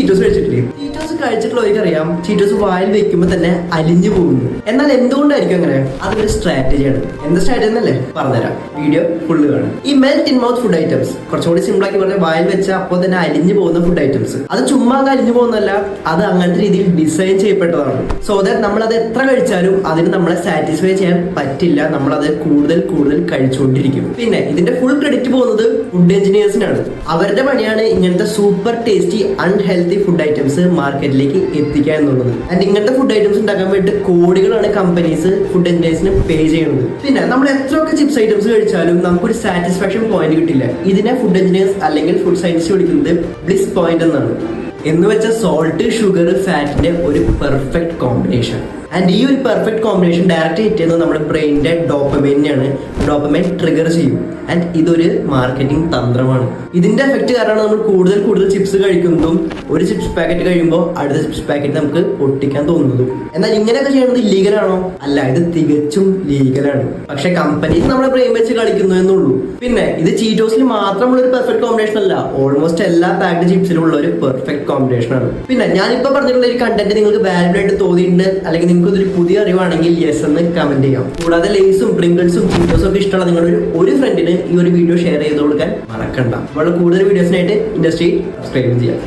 Cheetos കഴിച്ചിട്ടില്ലേ? Cheetos കഴിച്ചിട്ടുള്ളവർക്കറിയാം Cheetos വായിൽ വെക്കുമ്പോൾ തന്നെ അലിഞ്ഞു പോകുന്നു. എന്നാൽ എന്തുകൊണ്ടായിരിക്കും അങ്ങനെ? അതൊരു സ്ട്രാറ്റജിയാണ്. എന്താ സ്ട്രാറ്റജി എന്നല്ലേ പറഞ്ഞുതരാം, വീഡിയോ ഫുള്ള് കാണും. ഈ melt in mouth food items, കുറച്ചുകൂടി സിമ്പിൾ ആക്കി പറഞ്ഞാൽ വായിൽ വെച്ച അപ്പോൾ തന്നെ അലിഞ്ഞു പോകുന്ന ഫുഡ് ഐറ്റംസ്, അത് ചുമ്മാ അലിഞ്ഞു പോകുന്നതല്ല, അത് അങ്ങനത്തെ രീതിയിൽ ഡിസൈൻ ചെയ്യപ്പെട്ടതാണ്. സോ ദാറ്റ് നമ്മളത് എത്ര കഴിച്ചാലും അതിന് നമ്മളെ സാറ്റിസ്ഫൈ ചെയ്യാൻ പറ്റില്ല, നമ്മളത് കൂടുതൽ കൂടുതൽ കഴിച്ചുകൊണ്ടിരിക്കും. പിന്നെ ഇതിന്റെ ഫുൾ ക്രെഡിറ്റ് പോകുന്നത് ഫുഡ് എഞ്ചിനീയേഴ്സിനാണ്. അവരുടെ പണിയാണ് ഇങ്ങനത്തെ super tasty unhealthy food items മാർക്കറ്റിലേക്ക് എത്തിക്കുക എന്നുള്ളത്. ആൻഡ് ഇങ്ങനത്തെ ഫുഡ് ഐറ്റംസ് ഉണ്ടാക്കാൻ വേണ്ടി കോടികളാണ് കമ്പനീസ് ഫുഡ് എഞ്ചിനീയേഴ്സിന് പേ ചെയ്യുന്നത്. പിന്നെ നമ്മൾ എത്രയൊക്കെ ചിപ്സ് ഐറ്റംസ് കഴിച്ചാലും നമുക്കൊരു സാറ്റിസ്ഫാക്ഷൻ പോയിന്റ് കിട്ടില്ല. ഇതിനെ ഫുഡ് എഞ്ചിനീയേഴ്സ് അല്ലെങ്കിൽ ഫുഡ് സയൻസിസ്റ്റ് വിളിക്കുന്നത് ബ്ലിസ് പോയിന്റ് എന്നാണ്. എന്ന് വെച്ചാൽ സോൾട്ട്, ഷുഗർ, ഫാറ്റിന്റെ ഒരു പെർഫെക്റ്റ് കോമ്പിനേഷൻ. ആൻഡ് ഈ ഒരു പെർഫെക്റ്റ് കോമ്പിനേഷൻ ഡയറക്റ്റ് ഹിറ്റ് ചെയ്യുന്നത് നമ്മുടെ ബ്രെയിനിന്റെ ഡോപ്പമൈനെയാണ്. ഡോപ്പമൈൻ ട്രിഗർ ചെയ്യും. ആൻഡ് ഇതൊരു മാർക്കറ്റിംഗ് തന്ത്രമാണ്. ഇതിന്റെ എഫക്ട് കാരണമാണ് നമ്മൾ കൂടുതൽ കൂടുതൽ ചിപ്സ് കഴിക്കുന്നതും ഒരു ചിപ്സ് പാക്കറ്റ് കഴിയുമ്പോൾ അടുത്ത ചിപ്സ് പാക്കറ്റ് നമുക്ക് പൊട്ടിക്കാൻ തോന്നുന്നതും. എന്നാൽ ഇങ്ങനെയൊക്കെ ചെയ്യുന്നത് ഇല്ലീഗലാണോ? അല്ല, ഇത് തികച്ചും ലീഗലാണ്. പക്ഷെ കമ്പനീസ് നമ്മുടെ ബ്രെയിൻ വെച്ച് കളിക്കുന്നു എന്നുള്ളൂ. പിന്നെ ഇത് ചീറ്റോസിൽ മാത്രമുള്ള ഒരു പെർഫെക്റ്റ് കോമ്പിനേഷൻ അല്ല, ഓൾമോസ്റ്റ് എല്ലാ പാക്ഡ് ചിപ്സിലും ഉള്ള ഒരു പെർഫെക്റ്റ് കോമ്പിനേഷൻ ആണ്. പിന്നെ ഞാനിപ്പോ പറഞ്ഞിട്ടുള്ള ഒരു കണ്ടന്റ് നിങ്ങൾക്ക് വാല്യബിൾ ആയിട്ട് തോന്നിയിട്ടുണ്ട്, അല്ലെങ്കിൽ നിങ്ങൾക്ക് ഇതൊരു പുതിയ അറിവാണെങ്കിൽ യെസ് എന്ന് കമന്റ് ചെയ്യാം. കൂടാതെ ലേസും പ്രിങ്കിൾസും ചീറ്റോസും ഒക്കെ ഇഷ്ടമുള്ള നിങ്ങളുടെ ഒരു ഫ്രണ്ടിന് ഈ ഒരു വീഡിയോ ഷെയർ ചെയ്ത് കൊടുക്കാൻ മറക്കണ്ട. വളരെ കൂടുതൽ വീഡിയോസിനായിട്ട് ഇൻഡസ്ട്രി സബ്സ്ക്രൈബ് ചെയ്യാം.